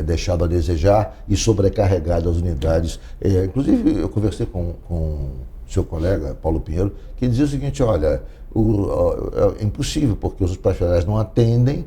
deixado a desejar e sobrecarregado as unidades. Inclusive, eu conversei com seu colega, Paulo Pinheiro, que dizia o seguinte: olha, é impossível, porque os hospitais federais não atendem,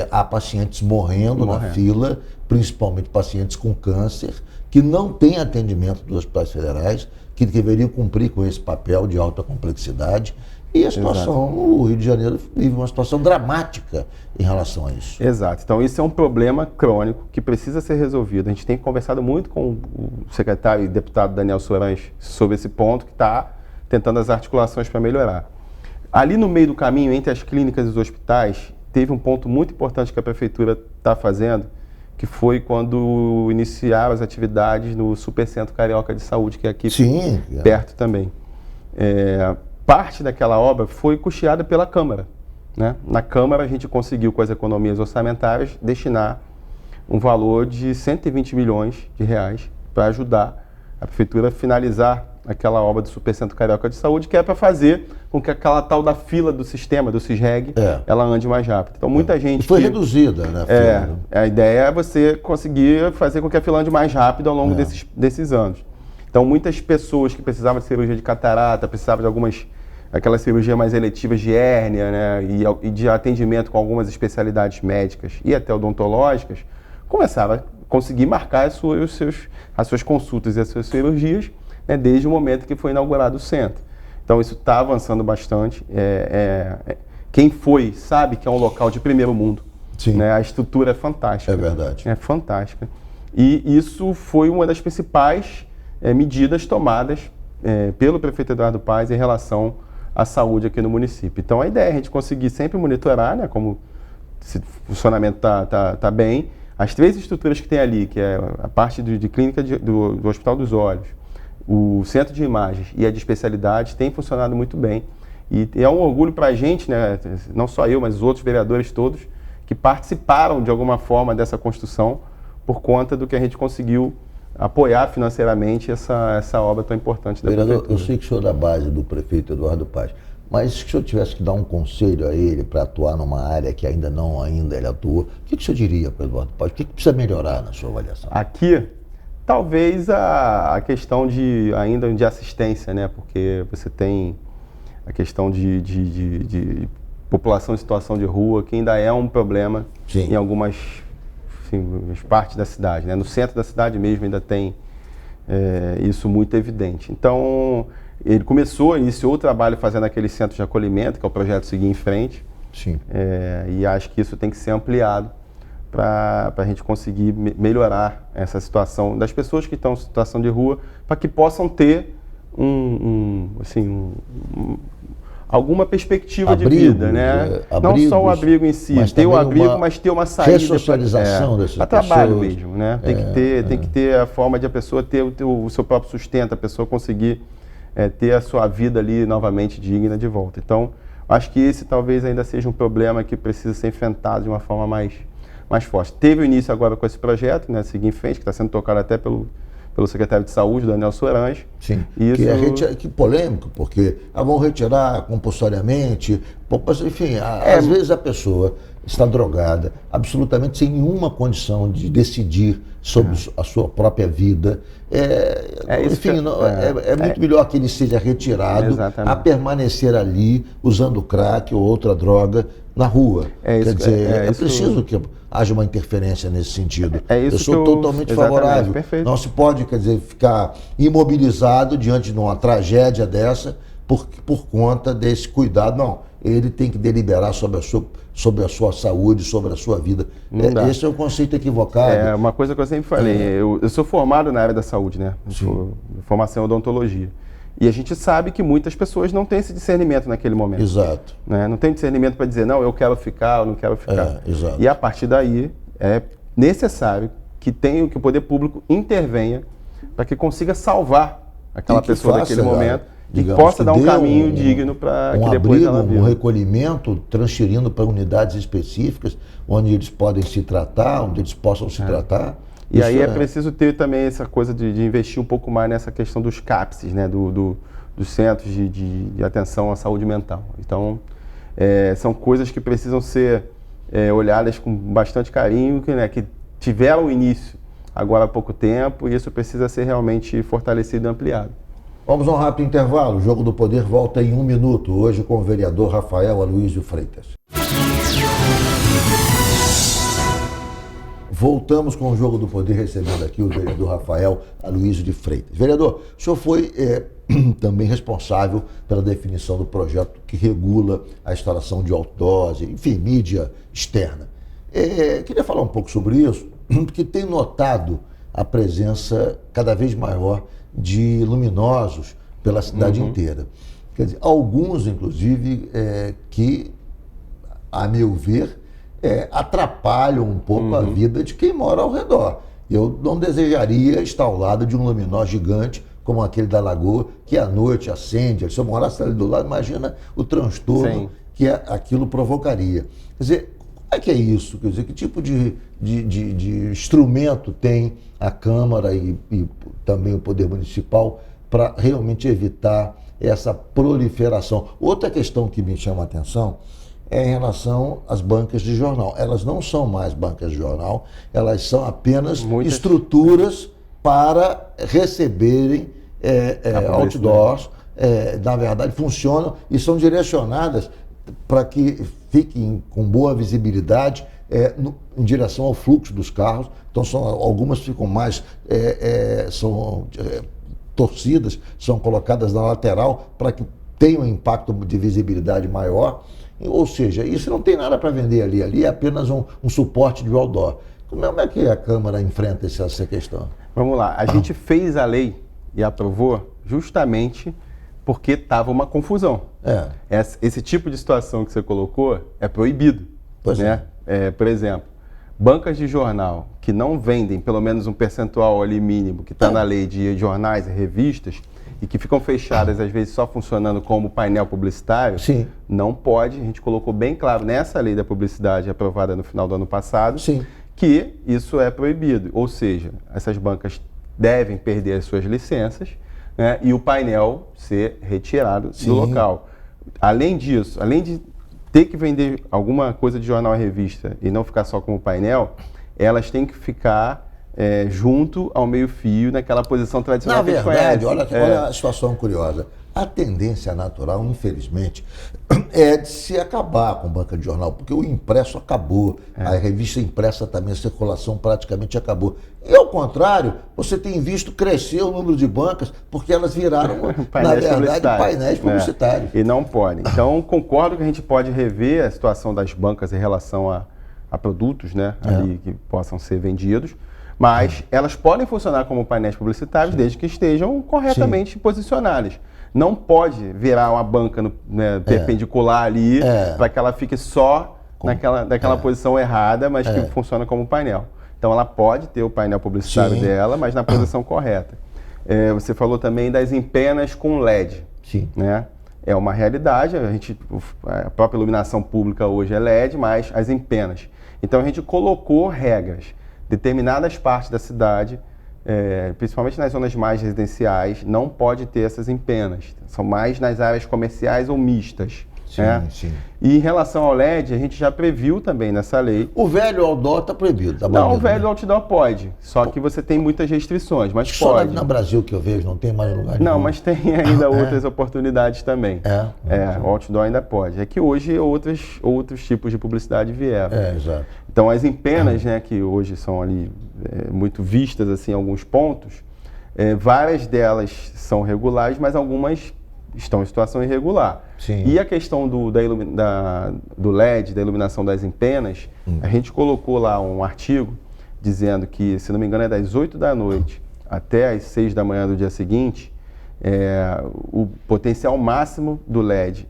há pacientes morrendo na fila, principalmente pacientes com câncer, que não têm atendimento dos hospitais federais, que deveriam cumprir com esse papel de alta complexidade. E a situação, exato, o Rio de Janeiro vive uma situação dramática em relação a isso. Exato. Então, isso é um problema crônico que precisa ser resolvido. A gente tem conversado muito com o secretário e deputado Daniel Sorans sobre esse ponto, que está tentando as articulações para melhorar. Ali no meio do caminho, entre as clínicas e os hospitais, teve um ponto muito importante que a prefeitura está fazendo, que foi quando iniciaram as atividades no Supercentro Carioca de Saúde, que é aqui, sim, perto também. Parte daquela obra foi custeada pela Câmara, né? Na Câmara a gente conseguiu, com as economias orçamentárias, destinar um valor de 120 milhões de reais para ajudar a prefeitura a finalizar aquela obra do Supercentro Carioca de Saúde, que é para fazer com que aquela tal da fila do sistema, do CISREG, ela ande mais rápido. Então muita gente... E foi reduzida, né? A ideia é você conseguir fazer com que a fila ande mais rápido ao longo desses anos. Então muitas pessoas que precisavam de cirurgia de catarata, precisavam de aquelas cirurgias mais eletivas de hérnia, né, e de atendimento com algumas especialidades médicas e até odontológicas, começaram a conseguir marcar as suas consultas e as suas cirurgias, né, desde o momento que foi inaugurado o centro. Então isso está avançando bastante. Quem foi sabe que é um local de primeiro mundo. Sim. Né, a estrutura é fantástica. É verdade. É fantástica. E isso foi uma das principais medidas tomadas pelo prefeito Eduardo Paes em relação à saúde aqui no município. Então a ideia é a gente conseguir sempre monitorar, né, como se o funcionamento tá bem. As 3 estruturas que tem ali, que é a parte de clínica do Hospital dos Olhos, o centro de imagens e a de especialidades, tem funcionado muito bem. E é um orgulho para a gente, né, não só eu, mas os outros vereadores todos, que participaram de alguma forma dessa construção por conta do que a gente conseguiu apoiar financeiramente essa obra tão importante da vereador, prefeitura. Eu sei que o senhor é da base do prefeito Eduardo Paes, mas se o senhor tivesse que dar um conselho a ele para atuar numa área que ainda ele atua, o que o senhor diria para o Eduardo Paes? O que precisa melhorar na sua avaliação? Aqui, talvez a questão de assistência, né? Porque você tem a questão de população em situação de rua, que ainda é um problema. Sim. Em algumas partes da cidade, né? No centro da cidade mesmo ainda tem isso muito evidente. Então, ele iniciou o trabalho fazendo aquele centro de acolhimento, que é o projeto Seguir em Frente. Sim. E acho que isso tem que ser ampliado para a gente conseguir melhorar essa situação das pessoas que estão em situação de rua, para que possam ter alguma perspectiva de vida, né? Abrigos, não só o abrigo em si, ter o abrigo, mas ter uma saída. Ressocialização dessas pessoas. Trabalho mesmo, né? Tem que ter a forma de a pessoa ter o seu próprio sustento, a pessoa conseguir ter a sua vida ali novamente digna de volta. Então, acho que esse talvez ainda seja um problema que precisa ser enfrentado de uma forma mais forte. Teve o início agora com esse projeto, né? Seguir em frente, que está sendo tocado até pelo secretário de Saúde, Daniel Sorange. Sim, isso... que polêmico, porque vão retirar compulsoriamente, enfim, às vezes a pessoa está drogada, absolutamente sem nenhuma condição de decidir sobre a sua própria vida. Muito melhor que ele seja retirado a permanecer ali usando crack ou outra droga na rua. Quer dizer, preciso que haja uma interferência nesse sentido. Eu sou totalmente favorável. Perfeito. Não se pode, quer dizer, ficar imobilizado diante de uma tragédia dessa por conta desse cuidado. Não, ele tem que deliberar sobre a sua saúde, sobre a sua vida. Esse é um conceito equivocado. É uma coisa que eu sempre falei. Eu sou formado na área da saúde, né? Formação em odontologia. E a gente sabe que muitas pessoas não têm esse discernimento naquele momento. Exato. Né? Não tem discernimento para dizer, não, eu quero ficar, eu não quero ficar. Exato. E a partir daí é necessário que o poder público intervenha para que consiga salvar aquela pessoa daquele momento e possa dar um caminho digno para que depois ela viva. Um recolhimento, transferindo para unidades específicas, onde eles podem se tratar, onde eles possam se tratar. E aí é preciso ter também essa coisa de investir um pouco mais nessa questão dos CAPS, né, dos Centros de Atenção à Saúde Mental. Então, são coisas que precisam ser olhadas com bastante carinho, que tiveram início agora há pouco tempo, e isso precisa ser realmente fortalecido e ampliado. Vamos a um rápido intervalo. O Jogo do Poder volta em 1 minuto, hoje com o vereador Rafael Aloysio Freitas. Voltamos com o Jogo do Poder, recebendo aqui o vereador Rafael Aloysio de Freitas. Vereador, o senhor foi também responsável pela definição do projeto que regula a instalação de outdoors, enfim, mídia externa. Queria falar um pouco sobre isso, porque tenho notado a presença cada vez maior de luminosos pela cidade inteira. Quer dizer, alguns, inclusive, que, a meu ver, atrapalham um pouco a vida de quem mora ao redor. Eu não desejaria estar ao lado de um luminó gigante como aquele da Lagoa, que à noite acende. Se eu morasse ali do lado, imagina o transtorno que aquilo provocaria. Quer dizer, como é que é isso? Quer dizer, que tipo de instrumento tem a Câmara e também o Poder Municipal para realmente evitar essa proliferação? Outra questão que me chama a atenção é em relação às bancas de jornal. Elas não são mais bancas de jornal, elas são apenas estruturas para receberem outdoors. Na verdade, funcionam e são direcionadas para que fiquem com boa visibilidade em direção ao fluxo dos carros. Então, algumas ficam mais torcidas, são colocadas na lateral para que tenham um impacto de visibilidade maior. Ou seja, isso não tem nada para vender ali. Ali é apenas um suporte de outdoor. Como é que a Câmara enfrenta essa questão? Vamos lá. A gente fez a lei e aprovou justamente porque estava uma confusão. Esse tipo de situação que você colocou é proibido. Pois né? Por exemplo, bancas de jornal que não vendem pelo menos um percentual ali mínimo que está na lei de jornais e revistas e que ficam fechadas, às vezes só funcionando como painel publicitário, não pode. A gente colocou bem claro nessa lei da publicidade aprovada no final do ano passado que isso é proibido. Ou seja, essas bancas devem perder as suas licenças, né, e o painel ser retirado do local. Além disso, além de ter que vender alguma coisa de jornal e revista e não ficar só como painel, elas têm que ficar junto ao meio-fio, naquela posição tradicional que a gente conhece. Olha a situação curiosa. A tendência natural, infelizmente, é de se acabar com banca de jornal, porque o impresso acabou, a revista impressa também, a circulação praticamente acabou. E ao contrário, você tem visto crescer o número de bancas, porque elas viraram, na verdade, painéis publicitários. E não podem. Então, concordo que a gente pode rever a situação das bancas em relação a produtos, né, ali que possam ser vendidos, Mas elas podem funcionar como painéis publicitários desde que estejam corretamente posicionadas. Não pode virar uma banca perpendicular ali para que ela fique só naquela posição errada, mas que funciona como painel. Então ela pode ter o painel publicitário dela, mas na posição correta. Você falou também das empenas com LED. Sim. Né? É uma realidade, a própria iluminação pública hoje é LED, mas as empenas. Então a gente colocou regras. Determinadas partes da cidade, principalmente nas zonas mais residenciais, não pode ter essas empenas. São mais nas áreas comerciais ou mistas. Sim, sim. E em relação ao LED, a gente já previu também nessa lei. O velho outdoor está proibido. Tá não, o velho outdoor pode, só que você tem muitas restrições, mas só pode. Só no Brasil que eu vejo, não tem mais lugar nenhum. Não, mas tem ainda outras oportunidades também. O outdoor ainda pode. É que hoje outros tipos de publicidade vieram. Exato. Então as empenas, que hoje são ali muito vistas assim, em alguns pontos, várias delas são regulares, mas algumas estão em situação irregular. Sim. E a questão do LED, da iluminação das empenas, a gente colocou lá um artigo dizendo que, se não me engano, é das 8 da noite até as 6 da manhã do dia seguinte, o potencial máximo do LED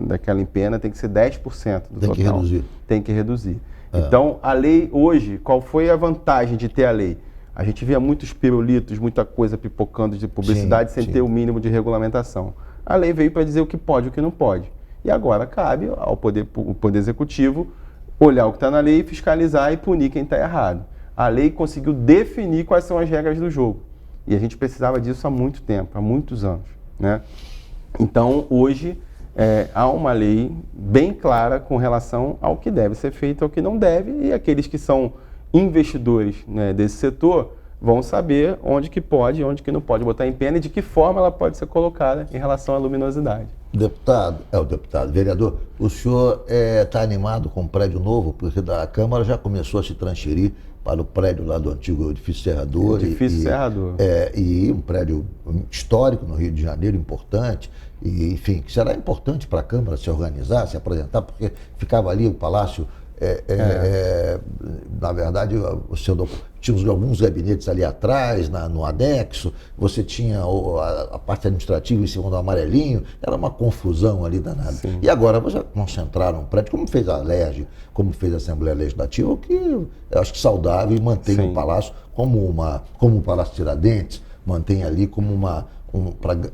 daquela empena tem que ser 10% do total. Tem que reduzir. Tem que reduzir. Então, a lei hoje, qual foi a vantagem de ter a lei? A gente via muitos pirulitos, muita coisa pipocando de publicidade sem ter o mínimo de regulamentação. A lei veio para dizer o que pode e o que não pode. E agora cabe ao Poder Executivo olhar o que está na lei, fiscalizar e punir quem está errado. A lei conseguiu definir quais são as regras do jogo. E a gente precisava disso há muito tempo, há muitos anos. Né? Então, hoje, há uma lei bem clara com relação ao que deve ser feito e ao que não deve, e aqueles que são investidores desse setor vão saber onde que pode e onde que não pode botar em pena e de que forma ela pode ser colocada em relação à luminosidade. Vereador, o senhor está animado com um prédio novo, porque a Câmara já começou a se transferir para o prédio lá do antigo edifício Serrador. E um prédio histórico no Rio de Janeiro, importante, e enfim, que será importante para a Câmara se organizar, se apresentar, porque ficava ali o Palácio. Na verdade, tinha alguns gabinetes ali atrás, no anexo, você tinha a parte administrativa em cima do amarelinho, era uma confusão ali danada. Sim. E agora já concentraram um prédio, como fez a LERJ, como fez a Assembleia Legislativa, o que eu acho que saudável, e mantém o Palácio como o Palácio Tiradentes, mantém ali como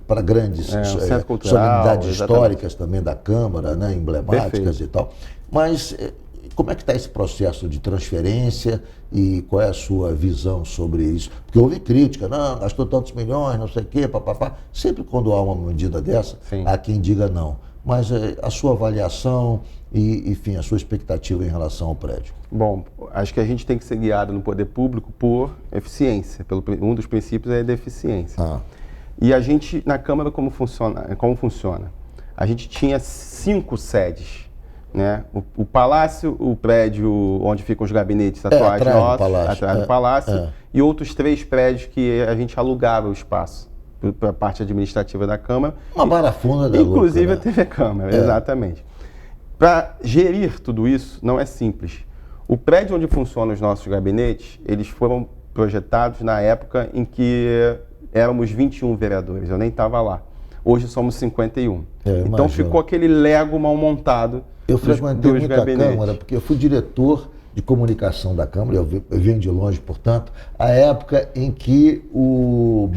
para grandes solenidades históricas também da Câmara, emblemáticas. Perfeito. E tal. Mas como é que está esse processo de transferência e qual é a sua visão sobre isso? Porque houve crítica, não, gastou tantos milhões, não sei o quê, papapá. Sempre quando há uma medida dessa, há quem diga não. Mas a sua avaliação e, enfim, a sua expectativa em relação ao prédio? Bom, acho que a gente tem que ser guiado no poder público por eficiência. Um dos princípios é a eficiência. E a gente, na Câmara, como funciona? A gente tinha 5 sedes. Né? O palácio, o prédio onde ficam os gabinetes atuais atrás do palácio, e outros 3 prédios que a gente alugava o espaço para a parte administrativa da Câmara. Uma barafunda da inclusive louca, a TV Câmara, exatamente. Para gerir tudo isso não é simples. O prédio onde funcionam os nossos gabinetes, eles foram projetados na época em que éramos 21 vereadores, eu nem estava lá. Hoje somos 51. Então ficou aquele Lego mal montado. Eu frequentei muito a Câmara, porque eu fui diretor de comunicação da Câmara, eu venho de longe, portanto, a época em que o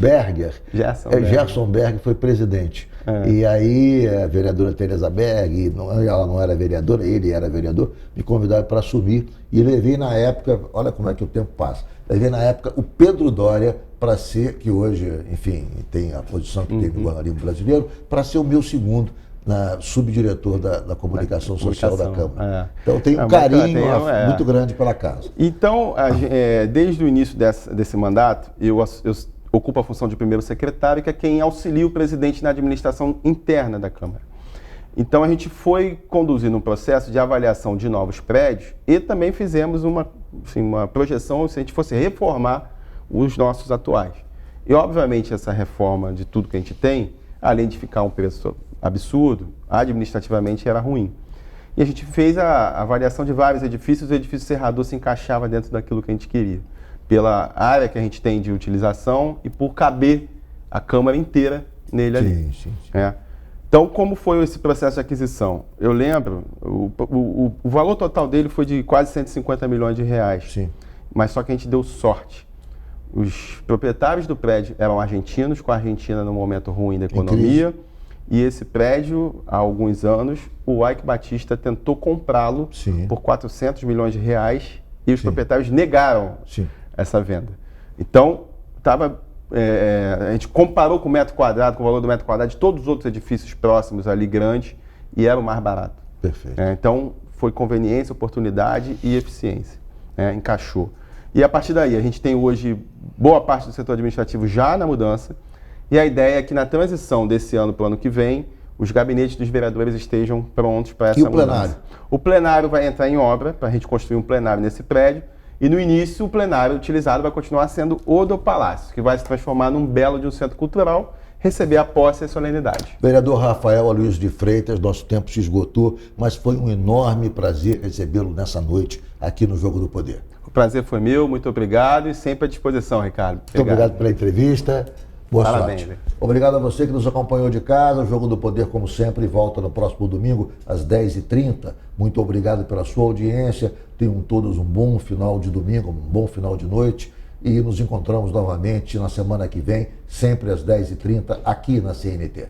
Gerson Berg foi presidente. E aí a vereadora Tereza Berg, ela não era vereadora, ele era vereador, me convidaram para assumir e levei na época, olha como é que o tempo passa, levei na época o Pedro Doria para ser, que hoje, enfim, tem a posição que tem no jornalismo brasileiro, para ser o meu segundo subdiretor da comunicação social da Câmara. Então eu tenho um carinho muito grande pela casa. Então, desde o início desse mandato, eu ocupo a função de primeiro secretário, que é quem auxilia o presidente na administração interna da Câmara. Então a gente foi conduzindo um processo de avaliação de novos prédios e também fizemos uma projeção se a gente fosse reformar os nossos atuais. E obviamente essa reforma de tudo que a gente tem, além de ficar um preço absurdo, administrativamente era ruim. E a gente fez a avaliação de vários edifícios, o edifício Serrador se encaixava dentro daquilo que a gente queria. pela área que a gente tem de utilização e por caber a Câmara inteira nele ali. Sim. Então, como foi esse processo de aquisição? Eu lembro, o valor total dele foi de quase 150 milhões de reais. Sim. Mas só que a gente deu sorte. Os proprietários do prédio eram argentinos, com a Argentina no momento ruim da economia. E esse prédio, há alguns anos, o Eike Batista tentou comprá-lo por 400 milhões de reais e os proprietários negaram essa venda. Então, a gente comparou com o metro quadrado, com o valor do metro quadrado de todos os outros edifícios próximos ali, grandes, e era o mais barato. Perfeito. Então, foi conveniência, oportunidade e eficiência. Encaixou. E a partir daí, a gente tem hoje boa parte do setor administrativo já na mudança, e a ideia é que na transição desse ano para o ano que vem, os gabinetes dos vereadores estejam prontos para essa mudança. Plenário? O plenário vai entrar em obra, para a gente construir um plenário nesse prédio, e no início o plenário utilizado vai continuar sendo o do Palácio, que vai se transformar num belo de um centro cultural, receber a posse e a solenidade. Vereador Rafael Aloysio de Freitas, nosso tempo se esgotou, mas foi um enorme prazer recebê-lo nessa noite aqui no Jogo do Poder. O prazer foi meu, muito obrigado e sempre à disposição, Ricardo. Muito obrigado pela entrevista. Boa Parabéns, sorte. Obrigado a você que nos acompanhou de casa. O Jogo do Poder, como sempre, volta no próximo domingo, às 10h30. Muito obrigado pela sua audiência. Tenham todos um bom final de domingo, um bom final de noite. E nos encontramos novamente na semana que vem, sempre às 10h30, aqui na CNT.